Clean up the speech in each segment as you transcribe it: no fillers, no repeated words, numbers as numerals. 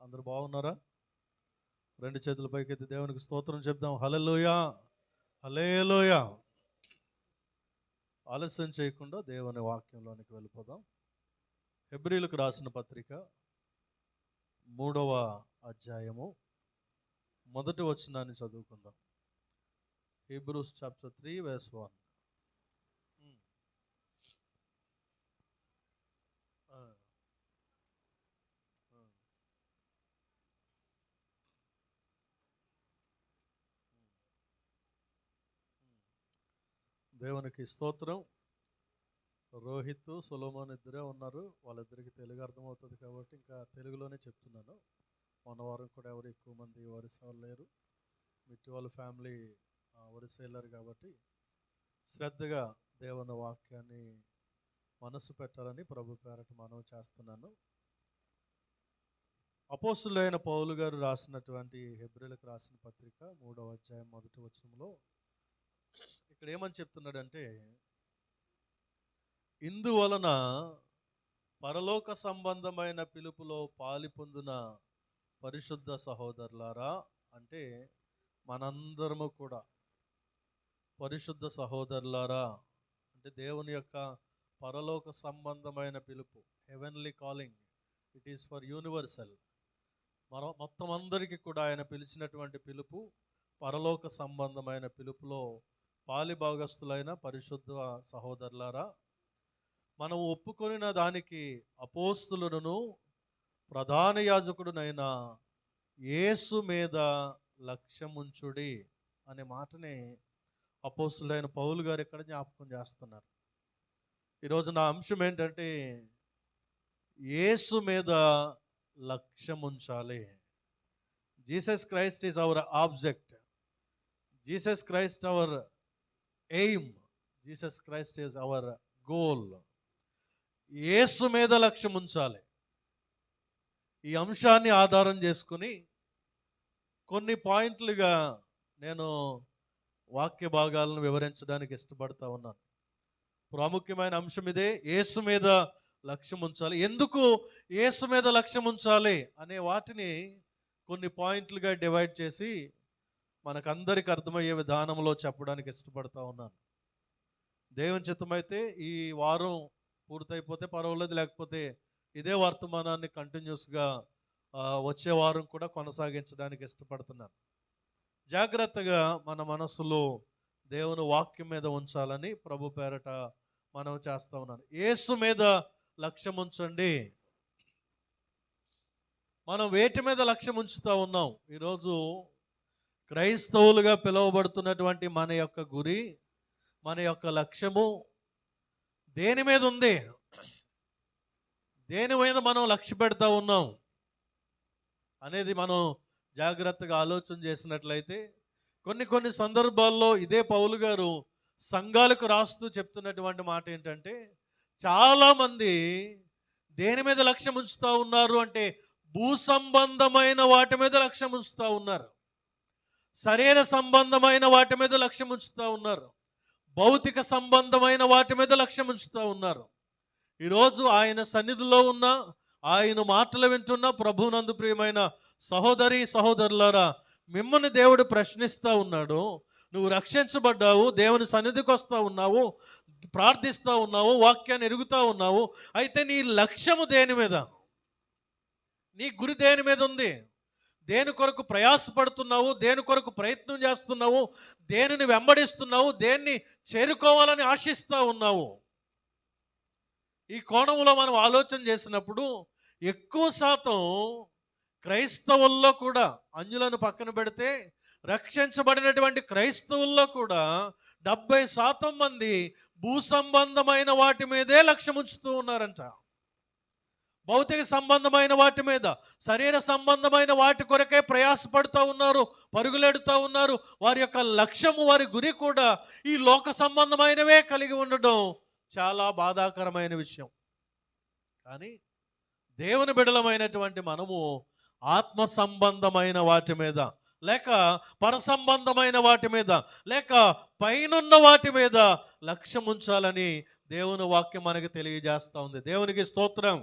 అందరూ బాగున్నారా? రెండు చేతుల పైకెత్తి దేవునికి స్తోత్రం చెప్దాం. హల్లెలూయా, హల్లెలూయా. ఆలస్యం చేయకుండా దేవుని వాక్యంలోనికి వెళ్ళిపోదాం. హెబ్రీలకు రాసిన పత్రిక 3వ అధ్యాయము మొదటి వచనాన్ని చదువుకుందాం. Hebrews chapter 3 verse 1. దేవునికి స్తోత్రం. రోహిత్, సొలొమోన్ ఇద్దరే ఉన్నారు. వాళ్ళిద్దరికి తెలుగు అర్థమవుతుంది కాబట్టి ఇంకా తెలుగులోనే చెప్తున్నాను. మొన్న వారం కూడా ఎవరు ఎక్కువ మంది ఒరిస్సా వాళ్ళు లేరు. మిట్టి వాళ్ళ ఫ్యామిలీ ఒరిస్సా వెళ్ళారు కాబట్టి శ్రద్ధగా దేవుని వాక్యాన్ని మనసు పెట్టాలని ప్రభు పేరట మనవి చేస్తున్నాను. అపోస్తులైన పౌలు గారు రాసినటువంటి హెబ్రీలకు రాసిన పత్రిక 3వ అధ్యాయం మొదటి వచనంలో ఇక్కడ ఏమని చెప్తున్నాడంటే, ఇందువలన పరలోక సంబంధమైన పిలుపులో పాలి పొందిన పరిశుద్ధ సహోదరులారా, అంటే మనందరము కూడా పరిశుద్ధ సహోదరులారా అంటే దేవుని యొక్క పరలోక సంబంధమైన పిలుపు, heavenly calling, it is for universal. మొత్తం అందరికీ కూడా ఆయన పిలిచినటువంటి పిలుపు పరలోక సంబంధమైన పిలుపులో పాలి భాగస్థులైన పరిశుద్ధ సహోదరులారా, మనం ఒప్పుకొనిన దానికి అపోస్తులును ప్రధాన యాజకుడునైన యేసు మీద లక్ష్యముంచుడి అనే మాటని అపోస్తులైన పౌలు గారు ఇక్కడ జ్ఞాపకం చేస్తున్నారు. ఈరోజు నా అంశం ఏంటంటే, యేసు మీద లక్ష్యముంచాలి. Jesus Christ is our object, Jesus Christ our aim, Jesus Christ is our goal. Yesu మీద లక్ష్యం ఉంచాలి. ఈ అంశాన్ని ఆధారం చేసుకుని కొన్ని పాయింట్లుగా నేను వాక్య భాగాలను వివరించడానికి ఇష్టపడతా ఉన్నాను. ప్రాముఖ్యమైన అంశం ఇదే, యేసు మీద లక్ష్యం ఉంచాలి. ఎందుకు యేసు మీద లక్ష్యం ఉంచాలి అనే వాటిని కొన్ని పాయింట్లుగా డివైడ్ చేసి మనకందరికి అర్థమయ్యే విధానంలో చెప్పడానికి ఇష్టపడతా ఉన్నాను. దేవుని చిత్తమైతే ఈ వారం పూర్తయిపోతే పర్వాలేదు, లేకపోతే ఇదే వర్తమానాన్ని కంటిన్యూస్గా వచ్చే వారం కూడా కొనసాగించడానికి ఇష్టపడుతున్నాను. జాగ్రత్తగా మన మనసులో దేవుని వాక్యం మీద ఉంచాలని ప్రభు పేరట మనం చేస్తా ఉన్నాను. యేసు మీద లక్ష్యం ఉంచండి. మనం వేటి మీద లక్ష్యం ఉంచుతూ ఉన్నాం? ఈరోజు క్రైస్తవులుగా పిలువబడుతున్నటువంటి మన యొక్క గురి, మన యొక్క లక్ష్యము దేని మీద ఉంది? దేని మీద మనం లక్ష్య పెడతా ఉన్నాం అనేది మనం జాగ్రత్తగా ఆలోచన చేసినట్లయితే, కొన్ని సందర్భాల్లో ఇదే పౌలు గారు సంఘాలకు రాస్తూ చెప్తున్నటువంటి మాట ఏంటంటే, చాలామంది దేని మీద లక్ష్యం ఉంచుతూ ఉన్నారు అంటే, భూ సంబంధమైన వాటి మీద లక్ష్యం ఉంచుతూ ఉన్నారు, శరీర సంబంధమైన వాటి మీద లక్ష్యం ఉంచుతూ ఉన్నారు, భౌతిక సంబంధమైన వాటి మీద లక్ష్యం ఉంచుతూ ఉన్నారు. ఈరోజు ఆయన సన్నిధిలో ఉన్న, ఆయన మాటలు వింటున్న ప్రభువునందు ప్రియమైన సహోదరి సహోదరులారా, మిమ్మల్ని దేవుడు ప్రశ్నిస్తూ ఉన్నాడు. నువ్వు రక్షించబడ్డావు, దేవుని సన్నిధికి వస్తూ ఉన్నావు, ప్రార్థిస్తూ ఉన్నావు, వాక్యాన్ని ఎరుగుతూ ఉన్నావు. అయితే నీ లక్ష్యము దేని మీద? నీ గురి దేని మీద ఉంది? దేని కొరకు ప్రయాసపడుతున్నావు? దేని కొరకు ప్రయత్నం చేస్తున్నావు? దేనిని వెంబడిస్తున్నావు? దేన్ని చేరుకోవాలని ఆశిస్తూ ఉన్నావు? ఈ కోణంలో మనం ఆలోచన చేసినప్పుడు ఎక్కువ శాతం క్రైస్తవుల్లో కూడా, అన్యులను పక్కన పెడితే రక్షించబడినటువంటి క్రైస్తవుల్లో కూడా 70% మంది భూ సంబంధమైన వాటి మీదే లక్ష్యం ఉంచుతూ ఉన్నారంట. భౌతిక సంబంధమైన వాటి మీద, శరీర సంబంధమైన వాటి కొరకే ప్రయాసపడుతూ ఉన్నారు, పరుగులెడుతూ ఉన్నారు. వారి యొక్క లక్ష్యము, వారి గురి కూడా ఈ లోక సంబంధమైనవే కలిగి ఉండడం చాలా బాధాకరమైన విషయం. కానీ దేవుని బిడలమైనటువంటి మనము ఆత్మ సంబంధమైన వాటి మీద, లేక పర సంబంధమైన వాటి మీద, లేక పైనున్న వాటి మీద లక్ష్యం ఉంచాలని దేవుని వాక్యం మనకి తెలియజేస్తూ ఉంది. దేవునికి స్తోత్రం,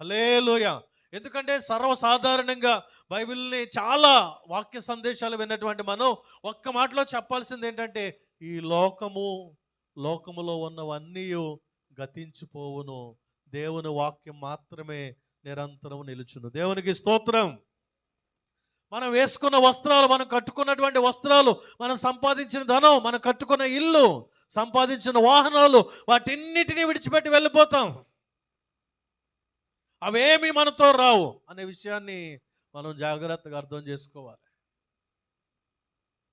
హల్లెలూయా. ఎందుకంటే సర్వసాధారణంగా బైబిల్ని చాలా వాక్య సందేశాలు విన్నటువంటి మనం ఒక్క మాటలో చెప్పాల్సింది ఏంటంటే, ఈ లోకములో ఉన్నవన్నీ గతించిపోవును, దేవుని వాక్యం మాత్రమే నిరంతరం నిలుచును. దేవునికి స్తోత్రం. మనం వేసుకున్న వస్త్రాలు, మనం కట్టుకున్నటువంటి వస్త్రాలు, మనం సంపాదించిన ధనం, మనం కట్టుకున్న ఇల్లు, సంపాదించిన వాహనాలు, వాటిన్నిటినీ విడిచిపెట్టి వెళ్ళిపోతాం. అవేమి మనతో రావు అనే విషయాన్ని మనం జాగ్రత్తగా అర్థం చేసుకోవాలి.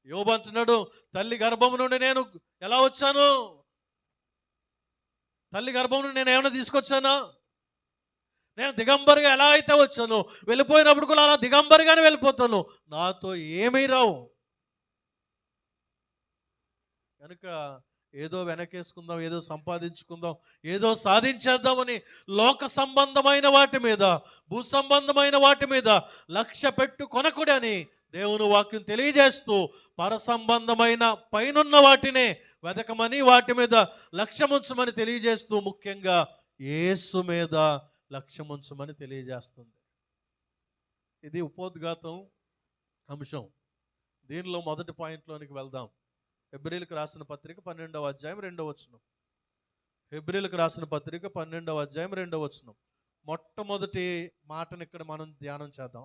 యోబు అంటున్నాడు, తల్లి గర్భం నుండి నేను ఎలా వచ్చాను? తల్లి గర్భం నుండి నేను ఏమైనా తీసుకొచ్చానా? నేను దిగంబరిగా ఎలా అయితే వచ్చాను, వెళ్ళిపోయినప్పుడు కూడా అలా దిగంబరిగానే వెళ్ళిపోతాను, నాతో ఏమీ రావు. కనుక ఏదో వెనకేసుకుందాం, ఏదో సంపాదించుకుందాం, ఏదో సాధించేద్దామని లోక సంబంధమైన వాటి మీద, భూ సంబంధమైన వాటి మీద లక్ష్య పెట్టు కొనకుడని దేవుని వాక్యం తెలియజేస్తూ, పర సంబంధమైన పైనున్న వాటినే వెతకమని, వాటి మీద లక్ష్యముంచమని తెలియజేస్తూ, ముఖ్యంగా యేసు మీద లక్ష్యముంచమని తెలియజేస్తుంది. ఇది ఉపోద్ఘాతం అంశం. దీనిలో మొదటి పాయింట్లోనికి వెళ్దాం. హెబ్రీయులకు రాసిన పత్రిక 12వ అధ్యాయం 2వ వచనం. హెబ్రీయులకు రాసిన పత్రిక 12వ అధ్యాయం 2వ వచనం. మొట్టమొదటి మాటను ఇక్కడ మనం ధ్యానం చేద్దాం.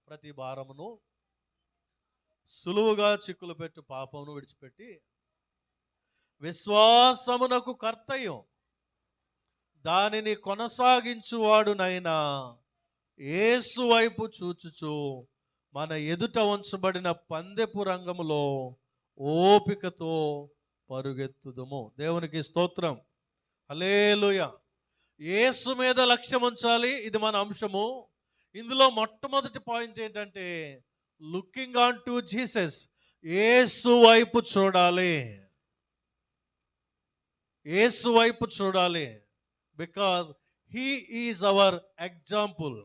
ప్రతి భారమును సులువుగా చిక్కులు పెట్టు పాపమును విడిచిపెట్టి విశ్వాసమునకు కర్తయ్యం దానిని కొనసాగించువాడునైనా యేసు వైపు చూచుచు మన ఎదుట ఉంచబడిన పందెపు రంగములో ఓపికతో పరుగెత్తుదుము. దేవునికి స్తోత్రం. హల్లెలూయా. యేసు మీద లక్ష్యం ఉంచాలి, ఇది మన అంశము. ఇందులో మొట్టమొదటి పాయింట్ ఏంటంటే, looking on to Jesus. Yesu వైపు చూడాలి, యేసు వైపు చూడాలి. Because he is our example,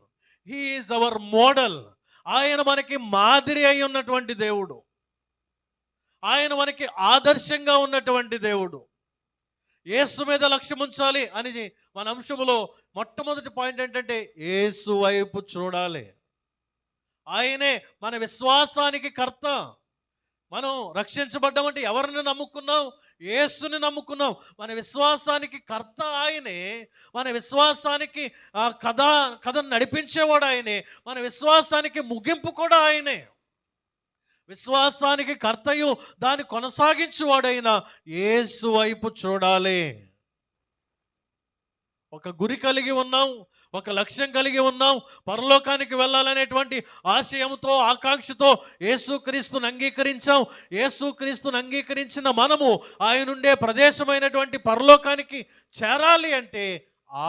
he is hour model. ఆయన మనకి మాదిరి అయి ఉన్నటువంటి దేవుడు, ఆయన మనకి ఆదర్శంగా ఉన్నటువంటి దేవుడు. యేసు మీద లక్ష్యం ఉంచాలి అని మన అంశములో మొట్టమొదటి పాయింట్ ఏంటంటే, యేసు వైపు చూడాలి. ఆయనే మన విశ్వాసానికి కర్త. మనం రక్షించబడ్డామంటే ఎవరిని నమ్ముకున్నాం? యేసుని నమ్ముకున్నాం. మన విశ్వాసానికి కర్త ఆయనే, మన విశ్వాసానికి కథను నడిపించేవాడు ఆయనే, మన విశ్వాసానికి ముగింపు కూడా ఆయనే. విశ్వాసానికి కర్తయు దాన్ని కొనసాగించువాడైన యేసు వైపు చూడాలి. ఒక గురి కలిగి ఉన్నాం, ఒక లక్ష్యం కలిగి ఉన్నాం, పరలోకానికి వెళ్ళాలనేటువంటి ఆశయంతో, ఆకాంక్షతో యేసుక్రీస్తుని అంగీకరించాం. యేసుక్రీస్తుని అంగీకరించిన మనము ఆయనుండే ప్రదేశమైనటువంటి పరలోకానికి చేరాలి అంటే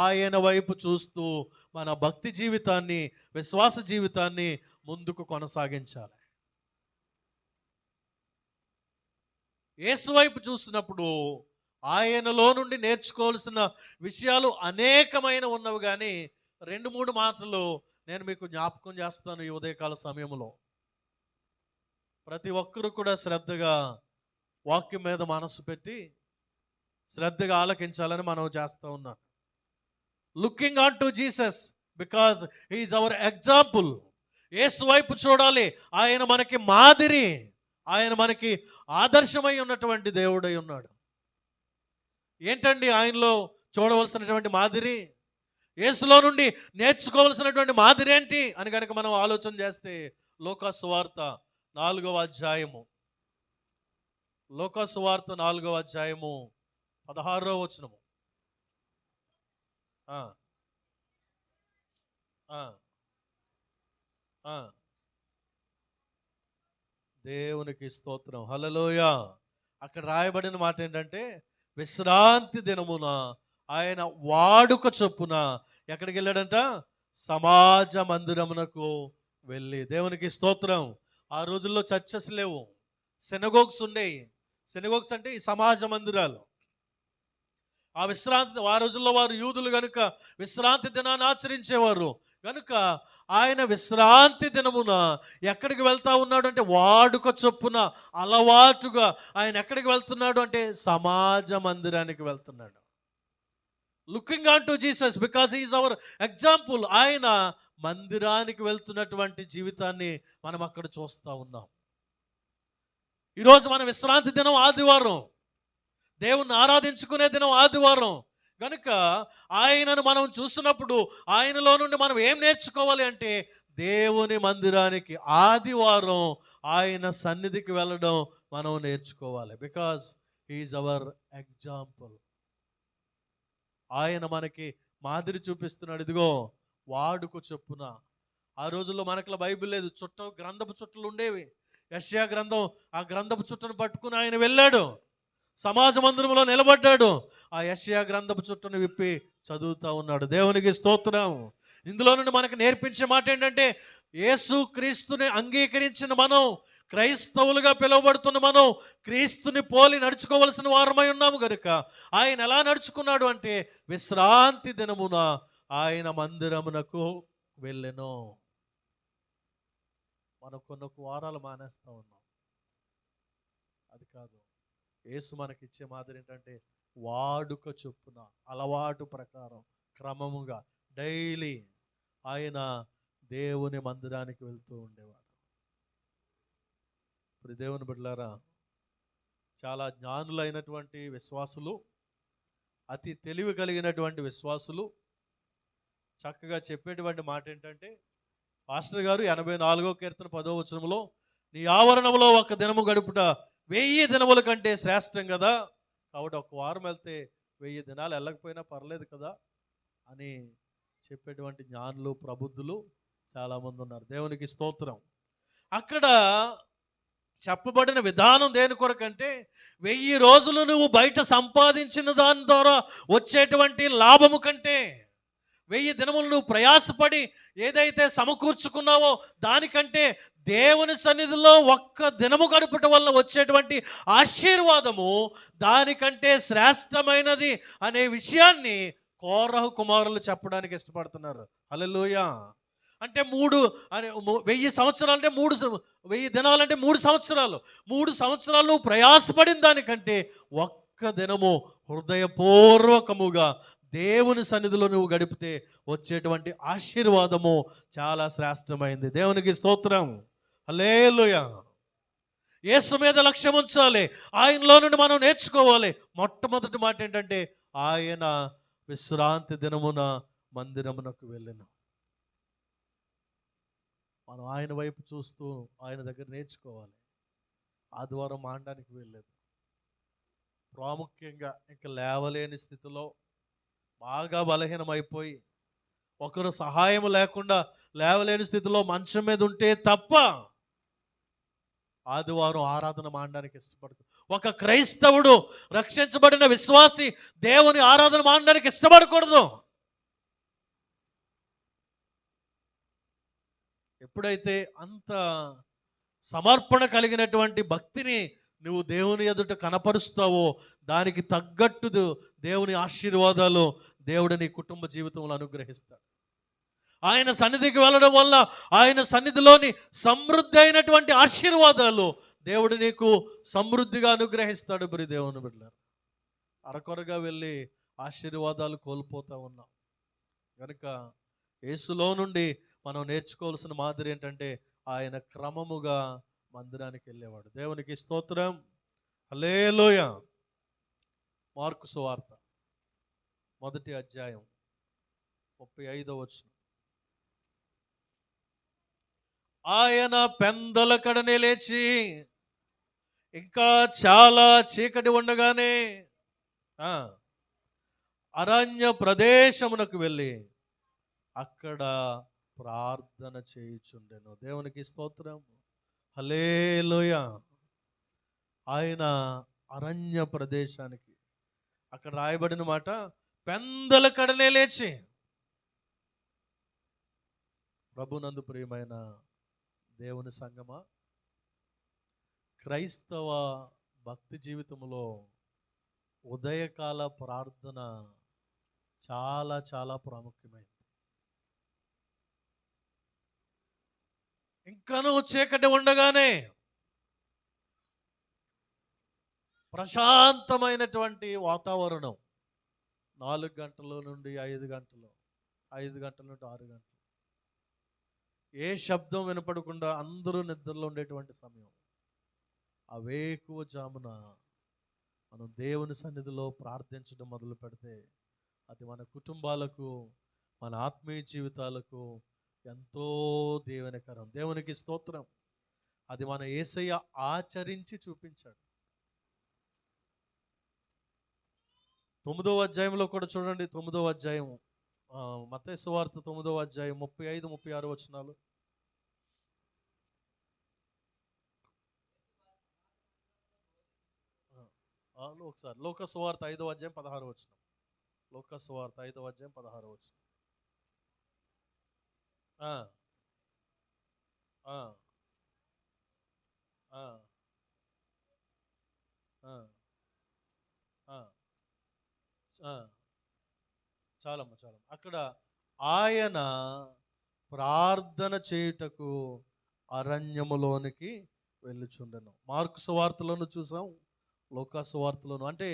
ఆయన వైపు చూస్తూ మన భక్తి జీవితాన్ని, విశ్వాస జీవితాన్ని ముందుకు కొనసాగించాలి. యేసు వైపు చూసినప్పుడు ఆయనలో నుండి నేర్చుకోవాల్సిన విషయాలు అనేకమైన ఉన్నవి, కానీ 2-3 మాటలు నేను మీకు జ్ఞాపకం చేస్తాను ఈ ఉదయకాల సమయంలో. ప్రతి ఒక్కరూ కూడా శ్రద్ధగా వాక్యం మీద మనసు పెట్టి శ్రద్ధగా ఆలకించాలని మనం చేస్తూ ఉన్నాను. Looking on to Jesus because he is our example. Yesu వైపు చూడాలి, ఆయన మనకి మాదిరి, ఆయన మనకి ఆదర్శమై ఉన్నటువంటి దేవుడై ఉన్నాడు. ఏంటండి ఆయనలో చూడవలసినటువంటి మాదిరి? యేసులో నుండి నేర్చుకోవలసినటువంటి మాదిరి ఏంటి అని కనుక మనం ఆలోచన చేస్తే, లూకాసు సువార్త 4వ అధ్యాయము, లూకాసు సువార్త 4వ అధ్యాయము 16వ వచనము. దేవునికి స్తోత్రం. హల్లెలూయా. అక్కడ రాయబడిన మాట ఏంటంటే, విశ్రాంతి దినమున ఆయన వాడుక చొప్పున ఎక్కడికి వెళ్ళాడంట? సమాజ మందిరమునకు వెళ్ళి. దేవునికి స్తోత్రం. ఆ రోజుల్లో చర్చెస్ లేవు, సినగోగ్స్ ఉండేవి. సినగోగ్స్ అంటే ఈ సమాజ మందిరాలు. ఆ రోజుల్లో వారు యూదులు కనుక విశ్రాంతి దినాన్ని ఆచరించేవారు. కనుక ఆయన విశ్రాంతి దినమున ఎక్కడికి వెళ్తా ఉన్నాడు అంటే, వాడుక చొప్పున అలవాటుగా ఆయన ఎక్కడికి వెళ్తున్నాడు అంటే, సమాజ మందిరానికి వెళ్తున్నాడు. Looking on to Jesus because is our example. ఆయన మందిరానికి వెళ్తున్నటువంటి జీవితాన్ని మనం అక్కడ చూస్తూ ఉన్నాం. ఈరోజు మన విశ్రాంతి దినం ఆదివారం, దేవుణ్ణి ఆరాధించుకునే దినం ఆదివారం కనుక ఆయనను మనం చూసినప్పుడు ఆయనలో నుండి మనం ఏం నేర్చుకోవాలి అంటే దేవుని మందిరానికి ఆదివారం ఆయన సన్నిధికి వెళ్ళడం మనం నేర్చుకోవాలి. Because he's our example. ఆయన మనకి మాదిరి చూపిస్తున్నాడు. ఇదిగో వాడుక చొప్పున. ఆ రోజుల్లో మనకు బైబిల్ లేదు, గ్రంథపు చుట్టలు ఉండేవి. యెషయా గ్రంథం, ఆ గ్రంథపు చుట్టను పట్టుకుని ఆయన వెళ్ళాడు, సమాజ మందిరంలో నిలబడ్డాడు, ఆ యెషయా గ్రంథపు చుట్టను విప్పి చదువుతూ ఉన్నాడు. దేవునికి స్తోత్రం. ఇందులో నుండి మనకు నేర్పించే మాట ఏంటంటే యేసు క్రీస్తుని అంగీకరించిన మనం, క్రైస్తవులుగా పిలువబడుతున్న మనం క్రీస్తుని పోలి నడుచుకోవలసిన వారమై ఉన్నాము కనుక ఆయన ఎలా నడుచుకున్నాడు అంటే విశ్రాంతి దినమున ఆయన మందిరమునకు వెళ్ళెను. మనం కొన్ని వారాలు మానేస్తూ ఉన్నాం. అది కాదు, యేసు మనకిచ్చే మాదిరి ఏంటంటే వాడుక చొప్పున, అలవాటు ప్రకారం, క్రమముగా డైలీ ఆయన దేవుని మందిరానికి వెళ్తూ ఉండేవాడు. ఇప్పుడు దేవుని బిడ్డలారా, చాలా జ్ఞానులైనటువంటి విశ్వాసులు, అతి తెలివి కలిగినటువంటి విశ్వాసులు చక్కగా చెప్పేటువంటి మాట ఏంటంటే, పాస్టర్ గారు 84వ కీర్తన 10వ వచనంలో నీ ఆవరణంలో ఒక దినము గడుపుట 1000 దినముల కంటే శ్రేష్టం కదా, కాబట్టి ఒక వారం వెళ్తే 1000 దినాలు వెళ్ళకపోయినా పర్లేదు కదా అని చెప్పేటువంటి జ్ఞానులు, ప్రబుద్ధులు చాలామంది ఉన్నారు. దేవునికి స్తోత్రం. అక్కడ చెప్పబడిన విధానం దేని కొరకంటే 1000 రోజులు నువ్వు బయట సంపాదించిన దాని ద్వారా వచ్చేటువంటి లాభము కంటే 1000 దినములు నువ్వు ప్రయాసపడి ఏదైతే సమకూర్చుకున్నావో దానికంటే దేవుని సన్నిధిలో ఒక్క దినము గడుపుట వల్ల వచ్చేటువంటి ఆశీర్వాదము దానికంటే శ్రేష్టమైనది అనే విషయాన్ని కోరహు కుమారులు చెప్పడానికి ఇష్టపడుతున్నారు. హల్లెలూయా. అంటే 1000 సంవత్సరాలు అంటే 1000 దినాలంటే 3 సంవత్సరాలు. 3 సంవత్సరాలు నువ్వు ప్రయాసపడిన దానికంటే ఒక్క దినము హృదయపూర్వకముగా దేవుని సన్నిధిలో నువ్వు గడిపితే వచ్చేటువంటి ఆశీర్వాదము చాలా శ్రేష్టమైంది. దేవునికి స్తోత్రం. హల్లెలూయా. యేసు మీద లక్ష్యం ఉంచాలి, ఆయనలో నుండి మనం నేర్చుకోవాలి. మొట్టమొదటి మాట ఏంటంటే ఆయన విశ్రాంతి దినమున మందిరమునకు వెళ్ళెను. మనం ఆయన వైపు చూస్తూ ఆయన దగ్గర నేర్చుకోవాలి. ఆదివారం మాండానికి వెళ్ళలేదు. ప్రాముఖ్యంగా ఇంకా లేవలేని స్థితిలో బాగా బలహీనమైపోయి ఒకరు సహాయం లేకుండా లేవలేని స్థితిలో మంచం మీద ఉంటే తప్ప ఆదివారం ఆరాధన మానడానికి ఇష్టపడదు. ఒక క్రైస్తవుడు, రక్షించబడిన విశ్వాసి దేవుని ఆరాధన మానడానికి ఇష్టపడకూడదు. ఎప్పుడైతే అంత సమర్పణ కలిగినటువంటి భక్తిని నువ్వు దేవుని ఎదుట కనపరుస్తావో దానికి తగ్గట్టు దేవుని ఆశీర్వాదాలు దేవుడు నీ కుటుంబ జీవితంలో అనుగ్రహిస్తాడు. ఆయన సన్నిధికి వెళ్ళడం వల్ల ఆయన సన్నిధిలోని సమృద్ధి అయినటువంటి ఆశీర్వాదాలు దేవుడు నీకు సమృద్ధిగా అనుగ్రహిస్తాడు. ప్రియ దేవుని బిడ్డలారా, అరకొరగా వెళ్ళి ఆశీర్వాదాలు కోల్పోతూ ఉన్నాం కనుక యేసులో నుండి మనం నేర్చుకోవాల్సిన మాదిరి ఏంటంటే ఆయన క్రమముగా మందిరానికి వెళ్ళేవాడు. దేవునికి స్తోత్రం. హల్లెలూయా. మార్కు సువార్త 1వ అధ్యాయం 35వ వచనం. ఆయన పెందల కడనే లేచి ఇంకా చాలా చీకటి ఉండగానే అరణ్య ప్రదేశమునకు వెళ్ళి అక్కడ ప్రార్థన చేయుచుండెను. దేవునికి స్తోత్రం. హల్లెలూయా. ఆయన అరణ్య ప్రదేశానికి, అక్కడ రాయబడిన మాట పెందల కడనే లేచి. ప్రభునందు ప్రియమైన దేవుని సంగమా, క్రైస్తవ భక్తి జీవితంలో ఉదయకాల ప్రార్థన చాలా చాలా ప్రాముఖ్యమైనది. ఇంకనూ చీకటి ఉండగానే ప్రశాంతమైనటువంటి వాతావరణం, 4 గంటల నుండి 5 గంటలు, 5 గంటల నుండి 6 గంటలు, ఏ శబ్దం వినపడకుండా అందరూ నిద్రలో ఉండేటువంటి సమయం. ఆ వేకువ జామున మనం దేవుని సన్నిధిలో ప్రార్థించడం మొదలు పెడితే అది మన కుటుంబాలకు, మన ఆత్మీయ జీవితాలకు ఎంతో దీవెనకరం. దేవునికి స్తోత్రం. అది మన యేసయ్య ఆచరించి చూపించాడు. 9వ అధ్యాయంలో కూడా చూడండి. 9వ అధ్యాయం, మత్తయి సువార్త 9వ అధ్యాయం 35, 36 వచనాలు. ఒకసారి లోక సువార్త 5వ అధ్యాయం 16 వచనం. లోక సువార్త 5వ అధ్యాయం 16 వచనం. ఆ ఆ ఆ ఆ ఆ చాలమ్మ. అక్కడ ఆయన ప్రార్థన చేయుటకు అరణ్యములోనికి వెళ్ళుచుండెను. మార్కు సువార్తలోను చూసాం, లోకా సువార్తలోను. అంటే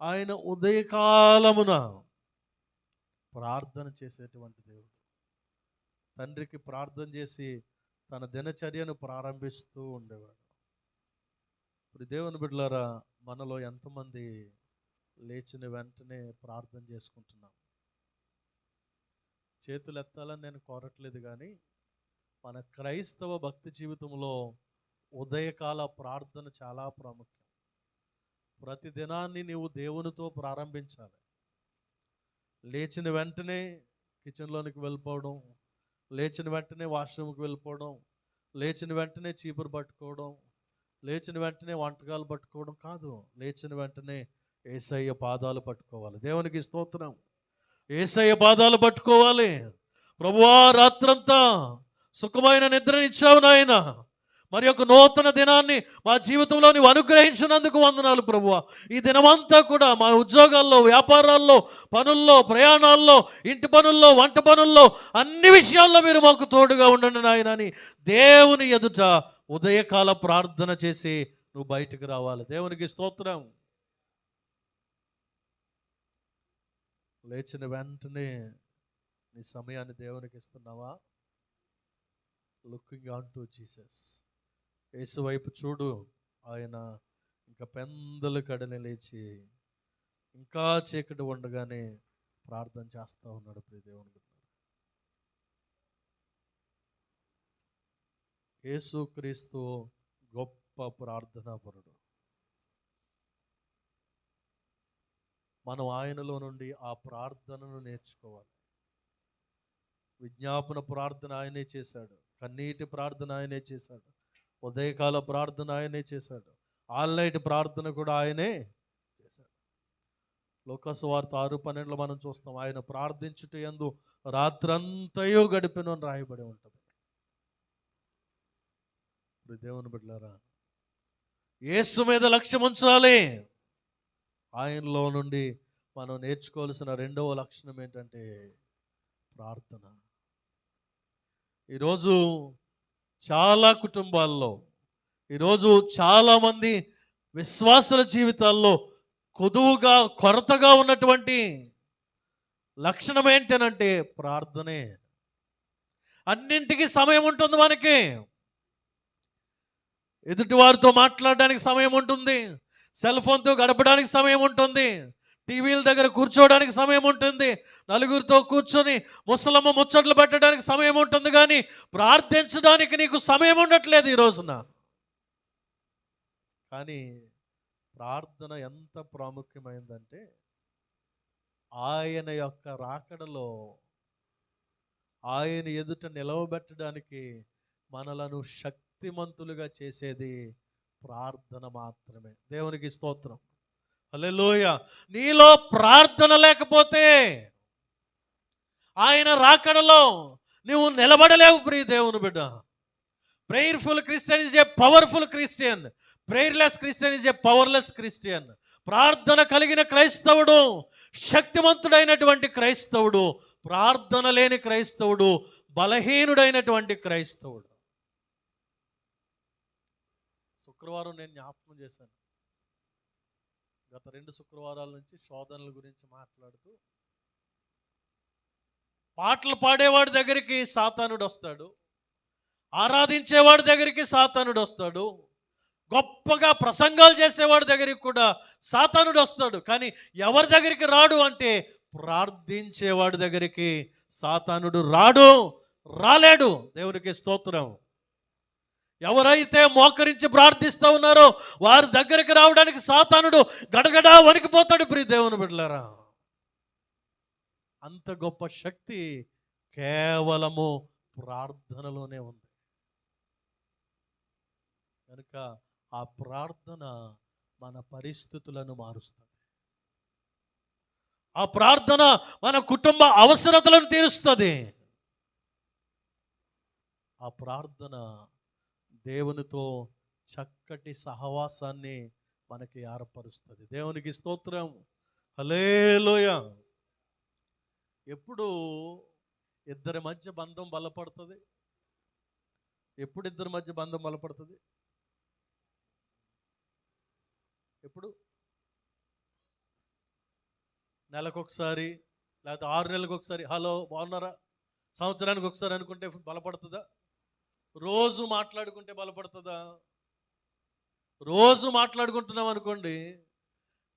ఆయన ఉదయకాలమున ప్రార్థన చేసేటువంటి దేవుడు. తండ్రికి ప్రార్థన చేసి తన దినచర్యను ప్రారంభిస్తూ ఉండేవాడు. ఇప్పుడు దేవుని బిడ్డలారా, మనలో ఎంతమంది లేచిన వెంటనే ప్రార్థన చేసుకుంటున్నాం? చేతులు ఎత్తాలని నేను కోరట్లేదు, కానీ మన క్రైస్తవ భక్తి జీవితంలో ఉదయకాల ప్రార్థన చాలా ప్రాముఖ్యం. ప్రతి దినాన్ని నీవు దేవునితో ప్రారంభించాలి. లేచిన వెంటనే కిచెన్లోనికి వెళ్ళిపోవడం, లేచిన వెంటనే వాష్రూమ్కి వెళ్ళిపోవడం, లేచిన వెంటనే చీపురు పట్టుకోవడం, లేచిన వెంటనే వంటకాలు పట్టుకోవడం కాదు. లేచిన వెంటనే యేసయ్య పాదాలు పట్టుకోవాలి. దేవునికి స్తోత్రం. యేసయ్య పాదాలు పట్టుకోవాలి. ప్రభువా, రాత్రంతా సుఖమైన నిద్రనిచ్చావు నాయన, మరి ఒక నూతన దినాన్ని మా జీవితంలో నీవు అనుగ్రహించినందుకు వందనాలు ప్రభువా. ఈ దినమంతా కూడా మా ఉద్యోగాల్లో, వ్యాపారాల్లో, పనుల్లో, ప్రయాణాల్లో, ఇంటి పనుల్లో, వంట పనుల్లో, అన్ని విషయాల్లో మీరు మాకు తోడుగా ఉండండి నాయన అని దేవుని ఎదుట ఉదయకాల ప్రార్థన చేసి నువ్వు బయటకు రావాలి. దేవునికి స్తోత్రం. లేచిన వెంటనే నీ సమయాన్ని దేవునికి ఇస్తున్నావా? Looking on to Jesus. Yesu వైపు చూడు. ఆయన ఇంకా పెందలు కడని లేచి ఇంకా చీకటి ఉండగానే ప్రార్థన చేస్తూ ఉన్నాడు. ప్రియ దేవుని, యేసుక్రీస్తు గొప్ప ప్రార్థనాపరుడు. మనం ఆయనలో నుండి ఆ ప్రార్థనను నేర్చుకోవాలి. విజ్ఞాపన ప్రార్థన ఆయనే చేశాడు, కన్నీటి ప్రార్థన ఆయనే చేశాడు, ఉదయకాల ప్రార్థన ఆయనే చేశాడు, ఆల్ నైట్ ప్రార్థన కూడా ఆయనే చేశాడు. లోకా సువార్త 6:12 మనం చూస్తాం, ఆయన ప్రార్థించుట యందు రాత్రంతయు గడిపెను అని రాయబడి ఉంటుంది. దేవుని బిడ్డలారా, యేసు మీద లక్ష్యం ఉంచాలి. ఆయనలో నుండి మనం నేర్చుకోవాల్సిన రెండవ లక్షణం ఏంటంటే ప్రార్థన. ఈరోజు చాలా కుటుంబాల్లో, ఈరోజు చాలామంది విశ్వాసుల జీవితాల్లో కొదువుగా, కొరతగా ఉన్నటువంటి లక్షణం ఏంటనంటే ప్రార్థనే. అన్నింటికి సమయం ఉంటుంది మనకి. ఎదుటివారితో మాట్లాడడానికి సమయం ఉంటుంది, సెల్ ఫోన్తో గడపడానికి సమయం ఉంటుంది, టీవీల దగ్గర కూర్చోవడానికి సమయం ఉంటుంది, నలుగురితో కూర్చొని ముసలమ్మ ముచ్చట్లు పెట్టడానికి సమయం ఉంటుంది, కానీ ప్రార్థించడానికి నీకు సమయం ఉండట్లేదు ఈ రోజున. కానీ ప్రార్థన ఎంత ప్రాముఖ్యమైందంటే ఆయన యొక్క రాకడలో ఆయన ఎదుట నిలవబెట్టడానికి మనలను శక్తిమంతులుగా చేసేది ప్రార్థన మాత్రమే. దేవునికి స్తోత్రం. హల్లెలూయా. నీలో ప్రార్థన లేకపోతే ఆయన రాకడలో నువ్వు నిలబడలేవు. ప్రియ దేవుని బిడ్డ, prayerful Christian is a powerful Christian, prayerless Christian is a powerless Christian. ప్రార్థన కలిగిన క్రైస్తవుడు శక్తిమంతుడైనటువంటి క్రైస్తవుడు, ప్రార్థన లేని క్రైస్తవుడు బలహీనుడైనటువంటి క్రైస్తవుడు. శుక్రవారం నేను జ్ఞాపకం చేశాను, గత 2 శుక్రవారాల నుంచి శోధనల గురించి మాట్లాడుతూ పాటలు పాడేవాడి దగ్గరికి సాతానుడు వస్తాడు, ఆరాధించేవాడి దగ్గరికి సాతానుడు వస్తాడు, గొప్పగా ప్రసంగాలు చేసేవాడి దగ్గరికి కూడా సాతానుడు వస్తాడు. కానీ ఎవరి దగ్గరికి రాడు అంటే ప్రార్థించేవాడి దగ్గరికి సాతానుడు రాడు, రాలేడు. దేవునికి స్తోత్రం. ఎవరైతే మోకరించి ప్రార్థిస్తూ ఉన్నారో వారి దగ్గరికి రావడానికి సాతానుడు గడగడా వణికిపోతాడు. ప్రియ దేవుని బిడ్డలారా, అంత గొప్ప శక్తి కేవలము ప్రార్థనలోనే ఉంది. కనుక ఆ ప్రార్థన మన పరిస్థితులను మారుస్తుంది. ఆ ప్రార్థన మన కుటుంబ అవసరతలను తీరుస్తుంది. ఆ ప్రార్థన దేవునితో చక్కటి సహవాసాన్ని మనకి ఏర్పరుస్తుంది. దేవునికి స్తోత్రం. హల్లెలూయా. ఎప్పుడు ఇద్దరి మధ్య బంధం బలపడుతుంది? ఎప్పుడు ఇద్దరి మధ్య బంధం బలపడుతుంది? ఎప్పుడు? నెలకొకసారి, లేకపోతే 6 నెలలకు ఒకసారి హలో బాగున్నారా, సంవత్సరానికి ఒకసారి అనుకుంటే బలపడుతుందా? రోజు మాట్లాడుకుంటే బలపడుతుందా? రోజు మాట్లాడుకుంటున్నాం అనుకోండి,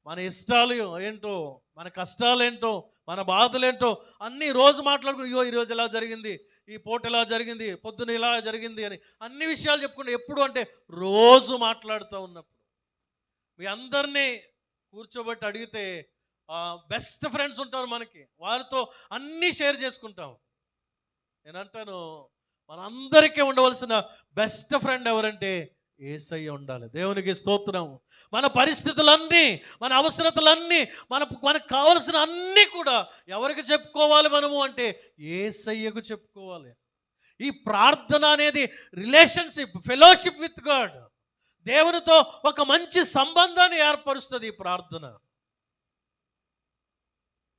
మన ఇష్టాలు ఏంటో, మన కష్టాలు ఏంటో, మన బాధలు ఏంటో అన్నీ రోజు మాట్లాడుకుని, అయ్యో ఈరోజు ఎలా జరిగింది, ఈ పూట ఎలా జరిగింది, పొద్దున ఇలా జరిగింది అని అన్ని విషయాలు చెప్పుకుంటే, ఎప్పుడు అంటే రోజు మాట్లాడుతూ ఉన్నప్పుడు. మీ అందరినీ కూర్చోబెట్టి అడిగితే బెస్ట్ ఫ్రెండ్స్ ఉంటారు మనకి, వారితో అన్నీ షేర్ చేసుకుంటాం. నేనంటాను, మనందరికీ ఉండవలసిన బెస్ట్ ఫ్రెండ్ ఎవరంటే యేసయ్య ఉండాలి. దేవునికి స్తోత్రం. మన పరిస్థితులన్నీ, మన అవసరతలన్నీ, మనకు కావలసిన అన్నీ కూడా ఎవరికి చెప్పుకోవాలి మనము అంటే యేసయ్యకు చెప్పుకోవాలి. ఈ ప్రార్థన అనేది రిలేషన్షిప్, ఫెలోషిప్ విత్ గాడ్. దేవునితో ఒక మంచి సంబంధాన్ని ఏర్పరుస్తుంది ఈ ప్రార్థన.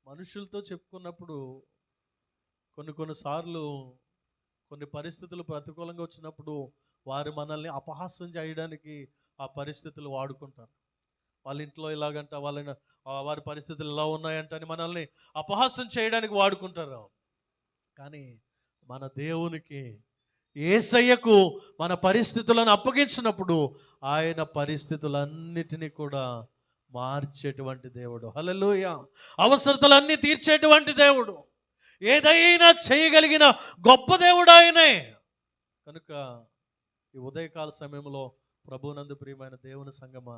మనుషులతో చెప్పుకున్నప్పుడు కొన్నిసార్లు కొన్ని పరిస్థితులు ప్రతికూలంగా వచ్చినప్పుడు వారు మనల్ని అపహాస్యం చేయడానికి ఆ పరిస్థితులు వాడుకుంటారు. వాళ్ళ ఇంట్లో ఇలాగంట, వారి పరిస్థితులు ఇలా ఉన్నాయంట అని మనల్ని అపహాస్యం చేయడానికి వాడుకుంటారు. కానీ మన దేవునికి, యేసయ్యకు మన పరిస్థితులను అప్పగించినప్పుడు ఆయన పరిస్థితులన్నిటినీ కూడా మార్చేటువంటి దేవుడు. హల్లెలూయా. అవసరతలన్నీ తీర్చేటువంటి దేవుడు, ఏదైనా చేయగలిగిన గొప్ప దేవుడు ఆయనే. కనుక ఈ ఉదయకాల సమయంలో ప్రభునందు ప్రియమైన దేవుని సంగమా,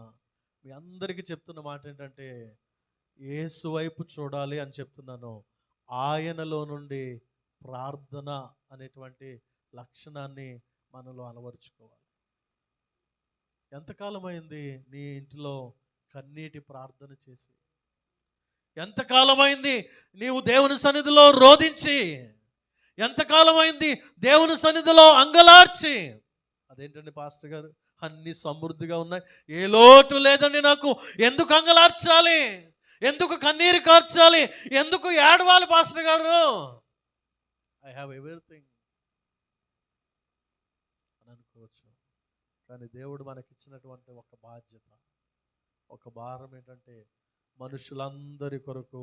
మీ అందరికీ చెప్తున్న మాట ఏంటంటే యేసు వైపు చూడాలి అని చెప్తున్నాను. ఆయనలో నుండి ప్రార్థన అనేటువంటి లక్షణాన్ని మనలో అలవరుచుకోవాలి. ఎంతకాలం అయింది నీ ఇంటిలో కన్నీటి ప్రార్థన చేసి? ఎంతకాలమైంది నీవు దేవుని సన్నిధిలో రోధించి? ఎంతకాలమైంది దేవుని సన్నిధిలో అంగలార్చి? అదేంటండి పాస్టర్ గారు, అన్ని సమృద్ధిగా ఉన్నాయి, ఏ లోటు లేదండి, నాకు ఎందుకు అంగలార్చాలి, ఎందుకు కన్నీరు కార్చాలి, ఎందుకు ఏడవాలి పాస్టర్ గారు, ఐ హ్యావ్ ఎవ్రీథింగ్ అని అనుకోవచ్చు. కానీ దేవుడు మనకిచ్చినటువంటి ఒక బాధ్యత, ఒక భారం ఏంటంటే మనుషులందరి కొరకు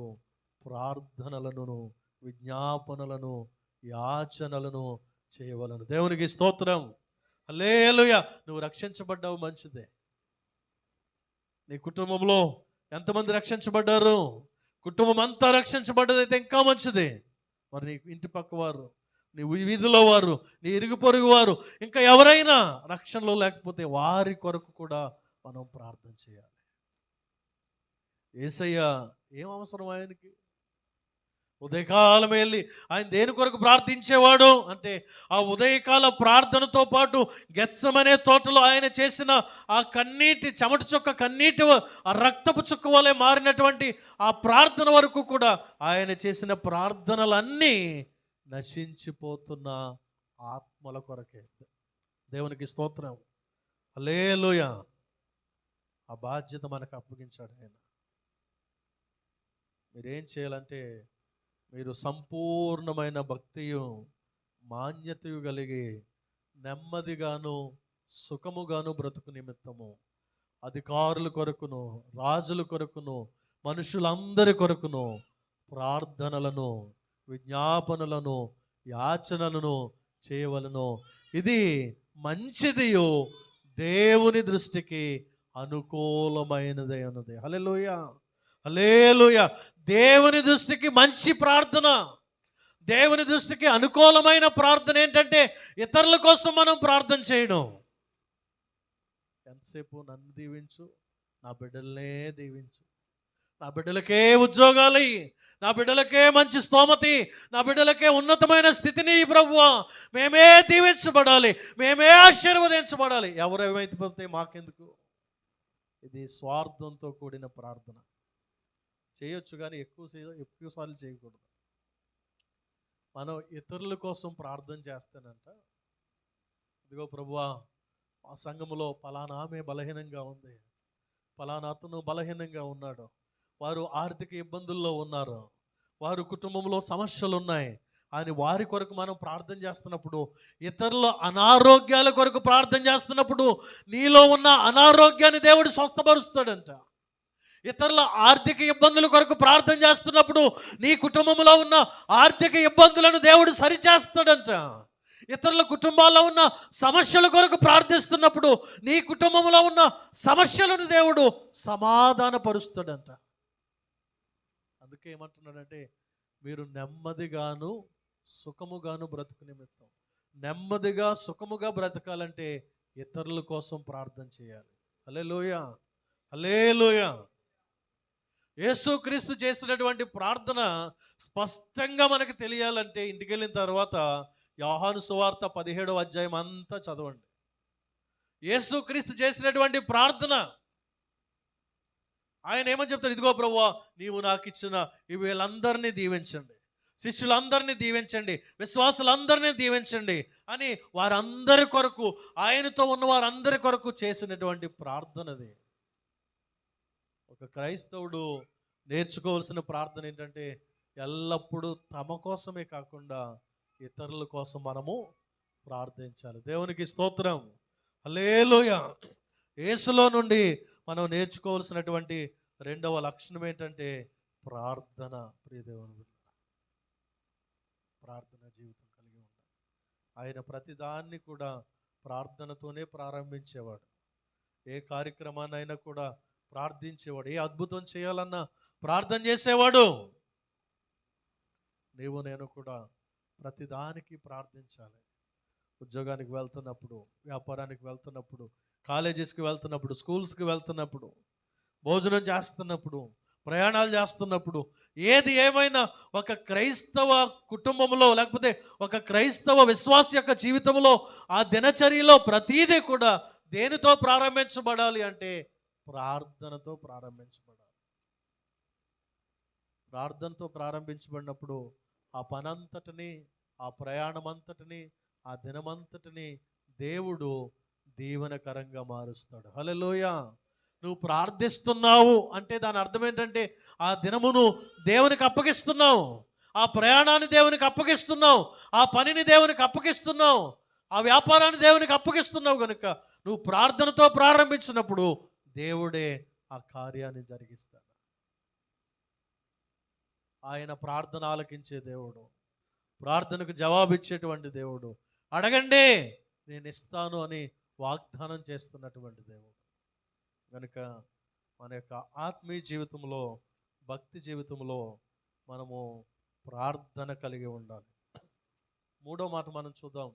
ప్రార్థనలను, విజ్ఞాపనలను, యాచనలను చేయవలను. దేవునికి స్తోత్రం. హల్లెలూయా. నువ్వు రక్షించబడ్డావు, మంచిదే. నీ కుటుంబంలో ఎంతమంది రక్షించబడ్డారు? కుటుంబం అంతా రక్షించబడ్డదైతే ఇంకా మంచిదే. మరి నీ ఇంటి పక్క వారు, నీ వీధిలో వారు, నీ ఇరుగు పొరుగు వారు, ఇంకా ఎవరైనా రక్షణలో లేకపోతే వారి కొరకు కూడా మనం ప్రార్థన చేయాలి. యేసయ్య ఏం అవసరం ఆయనకి? ఉదయకాలం వెళ్ళి ఆయన దేని కొరకు ప్రార్థించేవాడు అంటే, ఆ ఉదయకాల ప్రార్థనతో పాటు గెత్సెమనే తోటలో ఆయన చేసిన ఆ కన్నీటి, చెమట చుక్క కన్నీటి, ఆ రక్తపు చుక్క వలె మారినటువంటి ఆ ప్రార్థన వరకు కూడా ఆయన చేసిన ప్రార్థనలన్నీ నశించిపోతున్న ఆత్మల కొరకే. దేవునికి స్తోత్రం. హల్లెలూయా. ఆ బాధ్యత మనకు అప్పగించాడు ఆయన. మీరేం చేయాలంటే, మీరు సంపూర్ణమైన భక్తియు మాన్యతయు కలిగి నెమ్మదిగాను సుఖముగాను బ్రతుకు నిమిత్తము అధికారుల కొరకును, రాజుల కొరకును, మనుషులందరి కొరకును ప్రార్థనలను, విజ్ఞాపనలను, యాచనలను చేయవలను. ఇది మంచిదియు దేవుని దృష్టికి అనుకూలమైనదే అన్నది. హల్లెలూయా, హల్లెలూయా. దేవుని దృష్టికి మంచి ప్రార్థన, దేవుని దృష్టికి అనుకూలమైన ప్రార్థన ఏంటంటే ఇతరుల కోసం మనం ప్రార్థన చేయడం. ఎంతసేపు నన్ను దీవించు, నా బిడ్డలనే దీవించు, నా బిడ్డలకే ఉద్యోగాలు, నా బిడ్డలకే మంచి స్తోమతి, నా బిడ్డలకే ఉన్నతమైన స్థితిని ప్రభువా, మేమే దీవించబడాలి, మేమే ఆశీర్వదించబడాలి, ఎవరేమైతే మాకెందుకు. ఇది స్వార్థంతో కూడిన ప్రార్థన. చేయొచ్చు కానీ ఎక్కువసార్లు చేయకూడదు. మనం ఇతరుల కోసం ప్రార్థన చేస్తానంట, ఇదిగో ప్రభువా ఆ సంఘములో పలానా ఆమె బలహీనంగా ఉంది, పలానా అతను బలహీనంగా ఉన్నాడు, వారు ఆర్థిక ఇబ్బందుల్లో ఉన్నారు, వారు కుటుంబంలో సమస్యలు ఉన్నాయి అని వారి కొరకు మనం ప్రార్థన చేస్తున్నప్పుడు, ఇతరుల అనారోగ్యాల కొరకు ప్రార్థన చేస్తున్నప్పుడు నీలో ఉన్న అనారోగ్యాన్ని దేవుడు స్వస్థపరుస్తాడంట. ఇతరుల ఆర్థిక ఇబ్బందుల కొరకు ప్రార్థన చేస్తున్నప్పుడు నీ కుటుంబంలో ఉన్న ఆర్థిక ఇబ్బందులను దేవుడు సరిచేస్తాడంట. ఇతరుల కుటుంబాల్లో ఉన్న సమస్యల కొరకు ప్రార్థిస్తున్నప్పుడు నీ కుటుంబంలో ఉన్న సమస్యలను దేవుడు సమాధానపరుస్తాడంట. అందుకే ఏమంటున్నాడంటే, మీరు నెమ్మదిగాను సుఖముగాను బ్రతుకు నిమిత్తం, నెమ్మదిగా సుఖముగా బ్రతకాలంటే ఇతరుల కోసం ప్రార్థన చేయాలి. హల్లెలూయా, హల్లెలూయా. యేసుక్రీస్తు చేసినటువంటి ప్రార్థన స్పష్టంగా మనకు తెలియాలంటే ఇంటికి వెళ్ళిన తర్వాత యోహాను సువార్త 17వ అధ్యాయం అంతా చదవండి. యేసుక్రీస్తు చేసినటువంటి ప్రార్థన, ఆయన ఏమని చెప్తారు, ఇదిగో ప్రభువా నీవు నాకు ఇచ్చిన వీళ్ళందరినీ దీవించండి, శిష్యులందరినీ దీవించండి, విశ్వాసులందరినీ దీవించండి అని వారందరి కొరకు, ఆయనతో ఉన్న వారందరి కొరకు చేసినటువంటి ప్రార్థనది. ఒక క్రైస్తవుడు నేర్చుకోవాల్సిన ప్రార్థన ఏంటంటే, ఎల్లప్పుడూ తమ కోసమే కాకుండా ఇతరుల కోసం మనము ప్రార్థించాలి. దేవునికి స్తోత్రం, హల్లెలూయా. యేసులో నుండి మనం నేర్చుకోవాల్సినటువంటి రెండవ లక్షణం ఏంటంటే ప్రార్థన. ప్రియ దేవుని ప్రార్థన జీవితం కలిగి ఉండాలి. ఆయన ప్రతిదాన్ని కూడా ప్రార్థనతోనే ప్రారంభించేవాడు. ఏ కార్యక్రమాన్నైనా కూడా ప్రార్థించేవాడు. ఏ అద్భుతం చేయాలన్నా ప్రార్థన చేసేవాడు. నీవు నేను కూడా ప్రతిదానికి ప్రార్థించాలి. ఉద్యోగానికి వెళ్తున్నప్పుడు, వ్యాపారానికి వెళ్తున్నప్పుడు, కాలేజెస్కి వెళ్తున్నప్పుడు, స్కూల్స్కి వెళ్తున్నప్పుడు, భోజనం చేస్తున్నప్పుడు, ప్రయాణాలు చేస్తున్నప్పుడు, ఏది ఏమైనా ఒక క్రైస్తవ కుటుంబంలో లేకపోతే ఒక క్రైస్తవ విశ్వాస యొక్క జీవితంలో ఆ దినచర్యలో ప్రతీదీ కూడా దేనితో ప్రారంభించబడాలి అంటే ప్రార్థనతో ప్రారంభించబడాలి. ప్రార్థనతో ప్రారంభించబడినప్పుడు ఆ పనంతటిని, ఆ ప్రయాణం అంతటిని, ఆ దినమంతటిని దేవుడు దీవెనకరంగా మారుస్తాడు. హల్లెలూయా. నువ్వు ప్రార్థిస్తున్నావు అంటే దాని అర్థం ఏంటంటే ఆ దినమును దేవునికి అప్పగిస్తున్నావు, ఆ ప్రయాణాన్ని దేవునికి అప్పగిస్తున్నావు, ఆ పనిని దేవునికి అప్పగిస్తున్నావు, ఆ వ్యాపారాన్ని దేవునికి అప్పగిస్తున్నావు. కనుక నువ్వు ప్రార్థనతో ప్రారంభించినప్పుడు దేవుడే ఆ కార్యాన్ని జరిగిస్తాడు. ఆయన ప్రార్థన ఆలకించే దేవుడు, ప్రార్థనకు జవాబిచ్చేటువంటి దేవుడు, అడగండి నేను ఇస్తాను అని వాగ్దానం చేస్తున్నటువంటి దేవుడు. కనుక మన యొక్క ఆత్మీయ జీవితంలో, భక్తి జీవితంలో మనము ప్రార్థన కలిగి ఉండాలి. మూడో మాట మనం చూద్దాం.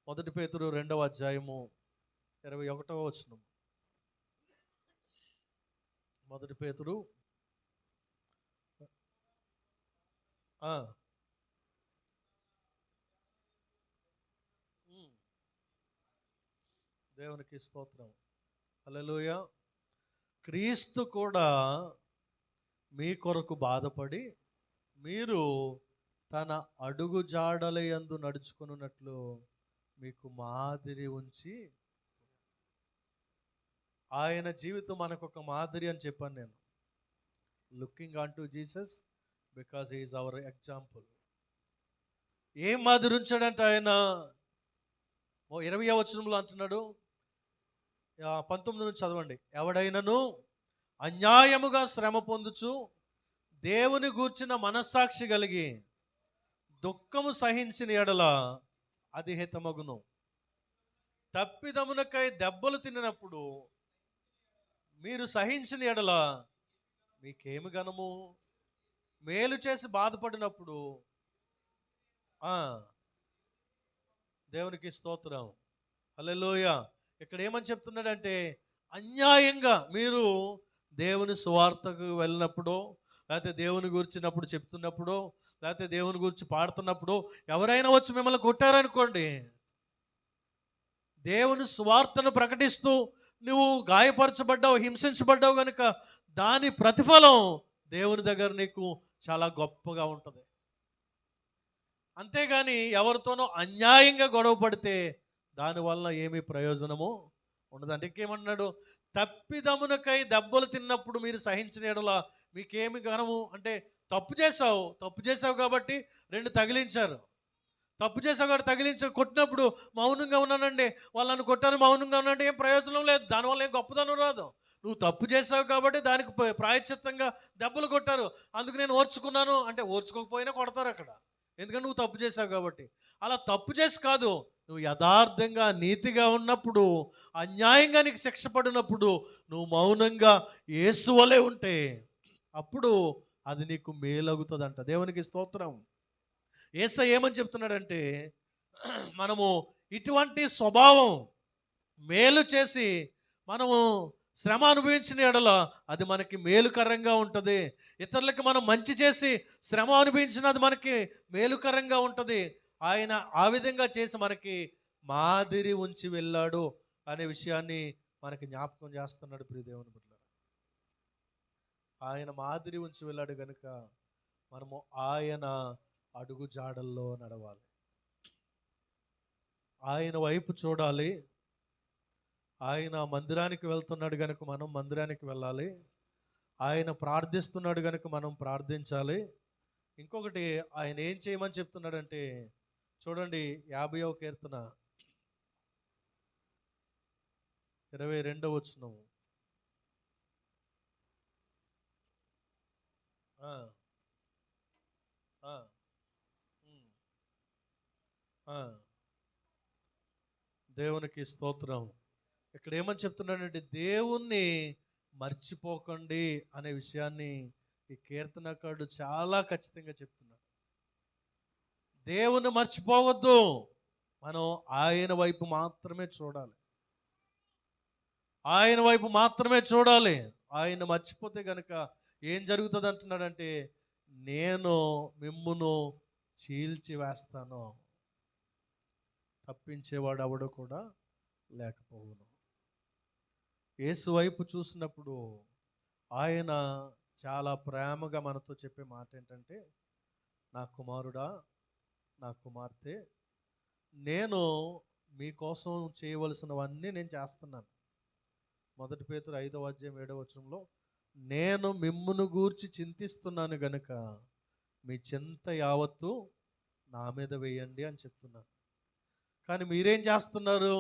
1 పేతురు 2వ అధ్యాయము 21వ వచనం. 1 పేతురు దేవునికి స్తోత్రం, హల్లెలూయా. క్రీస్తు కూడా మీ కొరకు బాధపడి మీరు తన అడుగు జాడల యందు నడుచుకున్నట్లు మీకు మాదిరి ఉంచి. ఆయన జీవితం మనకు ఒక మాదిరి అని చెప్పాను నేను. Looking on to Jesus because he is our example. ఏం మాదిరి ఉంచాడంటే ఆయన 20వ వచనంలో అంటున్నాడు, 19 నుంచి చదవండి. ఎవడైనను అన్యాయముగా శ్రమ పొందుచు దేవుని గూర్చిన మనస్సాక్షి కలిగి దుఃఖము సహించిన ఎడల అది హితమగును. తప్పిదమునకై దెబ్బలు తిన్నప్పుడు మీరు సహించిన ఎడల మీకేమి గనము. మేలు చేసి బాధపడినప్పుడు దేవునికి స్తోత్రం, హల్లెలూయా. ఇక్కడ ఏమని చెప్తున్నాడంటే, అన్యాయంగా మీరు దేవుని సువార్తకు వెళ్ళినప్పుడు, లేకపోతే దేవుని గురించినప్పుడు చెప్తున్నప్పుడు, లేకపోతే దేవుని గురించి పాడుతున్నప్పుడు ఎవరైనా వచ్చి మిమ్మల్ని కొట్టారనుకోండి, దేవుని సువార్తను ప్రకటిస్తూ నువ్వు గాయపరచబడ్డావు, హింసించబడ్డావు కనుక దాని ప్రతిఫలం దేవుని దగ్గర నీకు చాలా గొప్పగా ఉంటుంది. అంతేగాని ఎవరితోనో అన్యాయంగా గొడవ పడితే దానివల్ల ఏమీ ప్రయోజనము ఉండదు. అంటే ఇంకేమన్నాడు, తప్పిదమునకై దెబ్బలు తిన్నప్పుడు మీరు సహించిన యెడల మీకేమి ఘనము. అంటే తప్పు చేసావు కాబట్టి 2 తగిలించారు. తప్పు చేసావు కాబట్టి తగిలించి కొట్టినప్పుడు మౌనంగా ఉన్నానండి, వాళ్ళని కొట్టారు మౌనంగా ఉన్నానంటే ఏం ప్రయోజనం లేదు, దానివల్ల ఏం గొప్పదనం రాదు. నువ్వు తప్పు చేసావు కాబట్టి దానికి ప్రాయశ్చిత్తంగా దెబ్బలు కొట్టారు, అందుకు నేను ఓర్చుకున్నాను అంటే ఓర్చుకోకపోయినా కొడతారు అక్కడ, ఎందుకంటే నువ్వు తప్పు చేసావు కాబట్టి. అలా తప్పు చేసి కాదు, నువ్వు యథార్థంగా నీతిగా ఉన్నప్పుడు, అన్యాయంగా నీకు శిక్ష పడినప్పుడు నువ్వు మౌనంగా యేసు వలె ఉంటే అప్పుడు అది నీకు మేలగుతుందంట. దేవునికి స్తోత్రం. యేసయ్య ఏమని చెప్తున్నాడంటే, మనము ఇటువంటి స్వభావం మేలు చేసి మనము శ్రమ అనుభవించిన ఎడల అది మనకి మేలుకరంగా ఉంటుంది. ఇతరులకి మనం మంచి చేసి శ్రమ అనుభవించిన అది మనకి మేలుకరంగా ఉంటుంది. ఆయన ఆ విధంగా చేసి మనకి మాదిరి ఉంచి వెళ్ళాడు అనే విషయాన్ని మనకి జ్ఞాపకం చేస్తున్నాడు. ప్రియ దేవుని బిడ్డలారా, ఆయన మాదిరి ఉంచి వెళ్ళాడు కనుక మనము ఆయన అడుగు జాడల్లో నడవాలి, ఆయన వైపు చూడాలి. ఆయన మందిరానికి వెళ్తున్నాడు కనుక మనం మందిరానికి వెళ్ళాలి. ఆయన ప్రార్థిస్తున్నాడు కనుక మనం ప్రార్థించాలి. ఇంకొకటి ఆయన ఏం చేయమని చెప్తున్నాడంటే చూడండి, 50వ కీర్తన 22వ వచనం. దేవునికి స్తోత్రం. ఇక్కడ ఏమని చెప్తున్నాడంటే, దేవుణ్ణి మర్చిపోకండి అనే విషయాన్ని ఈ కీర్తనకారుడు చాలా ఖచ్చితంగా చెప్తున్నాడు. దేవుణ్ణి మర్చిపోవద్దు, మనం ఆయన వైపు మాత్రమే చూడాలి, ఆయన వైపు మాత్రమే చూడాలి. ఆయన మర్చిపోతే కనుక ఏం జరుగుతుంది అంటున్నాడంటే, నేను మిమ్మును చీల్చి వేస్తాను, తప్పించేవాడు ఎవడు కూడా లేకపోవును. యేసు వైపు చూసినప్పుడు ఆయన చాలా ప్రేమగా మనతో చెప్పే మాట ఏంటంటే, నా కుమారుడా, నా కుమార్తె, నేను మీకోసం చేయవలసినవన్నీ నేను చేస్తున్నాను. 1 పేతురు 5వ అధ్యాయం 7వ వచనంలో, నేను మిమ్మును గూర్చి చింతిస్తున్నాను గనుక మీ చింత యావత్తు నా మీద వేయండి అని చెప్తున్నాను. కానీ మీరేం చేస్తున్నారు?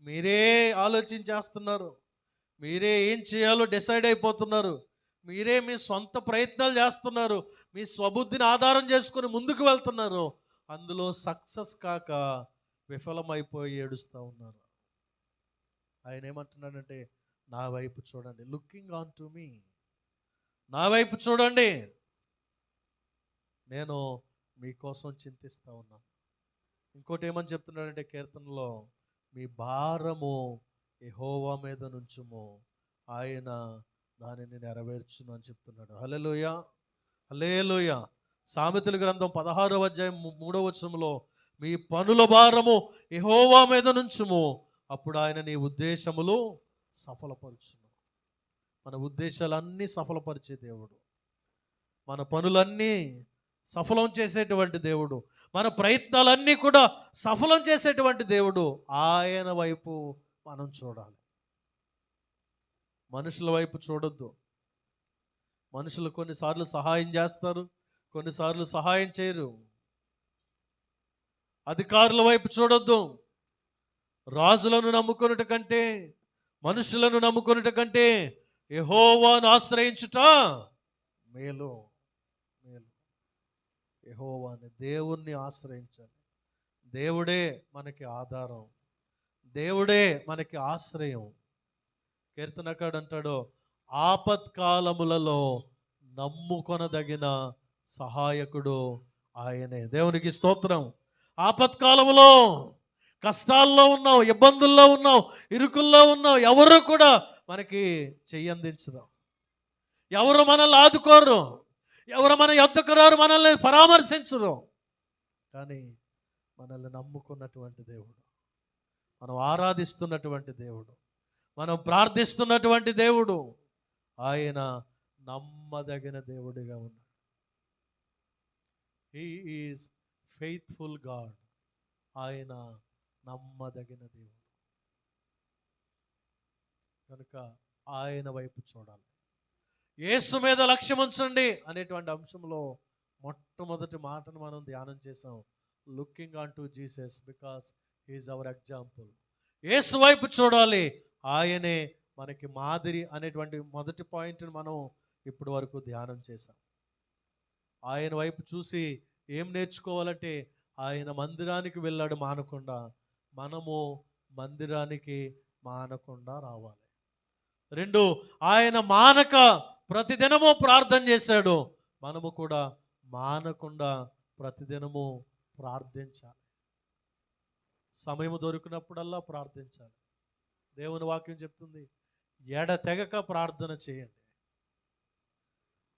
మీరే ఆలోచించేస్తున్నారు, మీరే ఏం చేయాలో డిసైడ్ అయిపోతున్నారు, మీరే మీ సొంత ప్రయత్నాలు చేస్తున్నారు, మీ స్వబుద్ధిని ఆధారం చేసుకుని ముందుకు వెళ్తున్నారు, అందులో సక్సెస్ కాక విఫలమైపోయి ఏడుస్తూ ఉన్నారు. ఆయన ఏమంటున్నాడంటే, నా వైపు చూడండి, లుకింగ్ ఆన్ టు మీ, నా వైపు చూడండి, నేను మీకోసం చింతిస్తూ ఉన్నాను. ఇంకోటి ఏమని చెప్తున్నాడంటే కీర్తనలో, మీ భారము యెహోవా మీద నుంచుము, ఆయన దానిని నెరవేర్చును అని చెప్తున్నాడు. హల్లెలూయా, హల్లెలూయా. సామెతల గ్రంథం 16వ అధ్యాయం 3వ వచనంలో, మీ పనుల భారము యెహోవా మీద నుంచుము, అప్పుడు ఆయన నీ ఉద్దేశములు సఫలపరచును. మన ఉద్దేశాలన్నీ సఫలపరిచే దేవుడు, మన పనులన్నీ సఫలం చేసేటువంటి దేవుడు, మన ప్రయత్నాలన్నీ కూడా సఫలం చేసేటువంటి దేవుడు. ఆయన వైపు మనం చూడాలి, మనుషుల వైపు చూడొద్దు. మనుషులు కొన్నిసార్లు సహాయం చేస్తారు, కొన్నిసార్లు సహాయం చేయరు. అధికారుల వైపు చూడొద్దు. రాజులను నమ్ముకొనుట కంటే, మనుషులను నమ్ముకొనుట కంటే యెహోవాను ఆశ్రయించుట మేలు. యెహోవాని, దేవుణ్ణి ఆశ్రయించాలి. దేవుడే మనకి ఆధారం, దేవుడే మనకి ఆశ్రయం. కీర్తనకాడు అంటాడు, ఆపత్కాలములలో నమ్ముకొనదగిన సహాయకుడు ఆయనే. దేవునికి స్తోత్రం. ఆపత్కాలములో కష్టాల్లో ఉన్నావు, ఇబ్బందుల్లో ఉన్నావు, ఇరుకుల్లో ఉన్నావు, ఎవరు కూడా మనకి చెయ్యందించరు, ఎవరు మనల్ని ఆదుకోరు, ఎవరు మన యొద్దకు రారు, మనల్ని పరామర్శించరు. కానీ మనల్ని నమ్ముకున్నటువంటి దేవుడు, మనం ఆరాధిస్తున్నటువంటి దేవుడు, మనం ప్రార్థిస్తున్నటువంటి దేవుడు, ఆయన నమ్మదగిన దేవుడిగా ఉన్నాడు. He is faithful God. ఆయన నమ్మదగిన దేవుడు కనుక ఆయన వైపు చూడాలి. యేసు మీద లక్ష్యం ఉంచండి అనేటువంటి అంశంలో మొట్టమొదటి మాటను మనం ధ్యానం చేసాం. Looking on to Jesus because he is our example. Yesu వైపు చూడాలి, ఆయనే మనకి మాదిరి అనేటువంటి మొదటి పాయింట్ని మనం ఇప్పటి వరకు ధ్యానం చేసాం. ఆయన వైపు చూసి ఏం నేర్చుకోవాలంటే, ఆయన మందిరానికి వెళ్ళాడు మానకుండా, మనము మందిరానికి మానకుండా రావాలి. 2, ఆయన మానక ప్రతిదినము ప్రార్థన చేశాడు, మనము కూడా మానకుండా ప్రతిదినము ప్రార్థించాలి. సమయం దొరికినప్పుడల్లా ప్రార్థించాలి. దేవుని వాక్యం చెప్తుంది, ఎడతెగక ప్రార్థన చేయండి.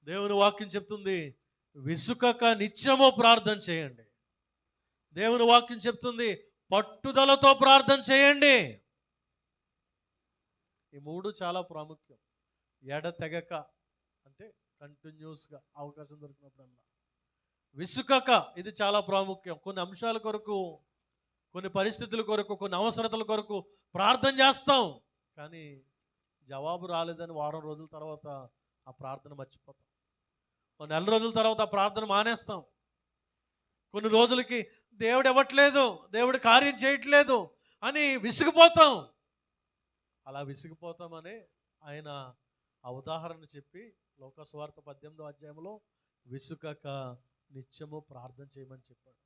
దేవుని వాక్యం చెప్తుంది, విసుకక నిత్యము ప్రార్థన చేయండి. దేవుని వాక్యం చెప్తుంది, పట్టుదలతో ప్రార్థన చేయండి. ఈ 3 చాలా ప్రాముఖ్యం. ఎడతెగక అంటే కంటిన్యూస్గా అవకాశం దొరికినప్పుడల్లా. విసుకక, ఇది చాలా ప్రాముఖ్యం. కొన్ని అంశాల కొరకు, కొన్ని పరిస్థితుల కొరకు, కొన్ని అవసరతల కొరకు ప్రార్థన చేస్తాం, కానీ జవాబు రాలేదని వారం రోజుల తర్వాత ఆ ప్రార్థన మర్చిపోతాం. కొన్ని నెల రోజుల తర్వాత ఆ ప్రార్థన మానేస్తాం. కొన్ని రోజులకి దేవుడు ఇవ్వట్లేదు, దేవుడు కార్యం చేయట్లేదు అని విసిగిపోతాం. అలా విసిగిపోతామని ఆయన ఆ ఉదాహరణ చెప్పి లోకసువార్త 18వ అధ్యాయంలో విసుకక నిత్యము ప్రార్థన చేయమని చెప్పాడు.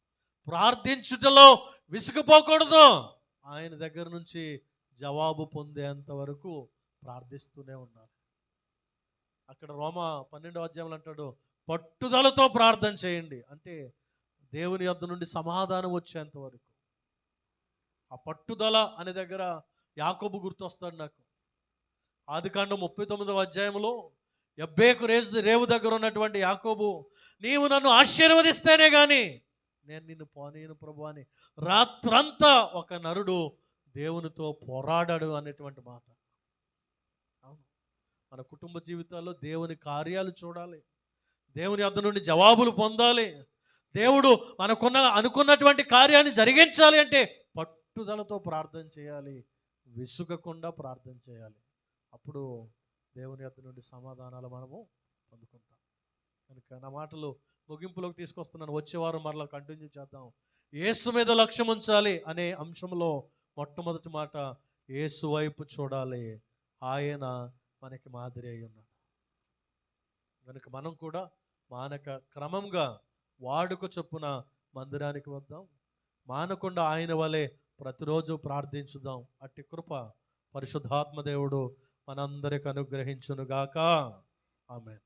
ప్రార్థించుటలో విసుగుపోకూడదు. ఆయన దగ్గర నుంచి జవాబు పొందేంత వరకు ప్రార్థిస్తూనే ఉండాలి. అక్కడ రోమా 12వ అధ్యాయంలో అంటాడు, పట్టుదలతో ప్రార్థన చేయండి. అంటే దేవుని యొద్ద నుండి సమాధానం వచ్చేంత వరకు. ఆ పట్టుదల అనే దగ్గర యాకోబు గుర్తొస్తాడు నాకు. ఆదికాండం 39వ అధ్యాయంలో యబ్బేకు రేవు దగ్గర ఉన్నటువంటి యాకోబు, నీవు నన్ను ఆశీర్వదిస్తేనే కానీ నేను నిన్ను పోనీయను ప్రభు అని రాత్రంతా ఒక నరుడు దేవునితో పోరాడాడు అనేటువంటి మాట. అవును, మన కుటుంబ జీవితాల్లో దేవుని కార్యాలు చూడాలి, దేవుని యొద్ద నుండి జవాబులు పొందాలి, దేవుడు అనుకున్నటువంటి కార్యాన్ని జరిగించాలి అంటే పట్టుదలతో ప్రార్థన చేయాలి, విసుగకుండా ప్రార్థన చేయాలి. అప్పుడు దేవుని యొద్ద నుండి సమాధానాలు మనము పొందుకుంటాం. కనుక నా మాటలు ముగింపులోకి తీసుకొస్తున్నాను. వచ్చే వారం మరలా కంటిన్యూ చేద్దాం. యేసు మీద లక్ష్యం ఉంచాలి అనే అంశంలో మొట్టమొదటి మాట, యేసు వైపు చూడాలి, ఆయన మనకి మాదిరి అయి ఉన్నాడు. కనుక మనం కూడా మానక క్రమంగా వాడుక చొప్పున మందిరానికి వద్దాం, మానకుండా ఆయన వలె ప్రతిరోజు ప్రార్థించుదాం. అట్టి కృప పరిశుద్ధాత్మ దేవుడు మనందరికి అనుగ్రహించునుగాక. ఆమేన్.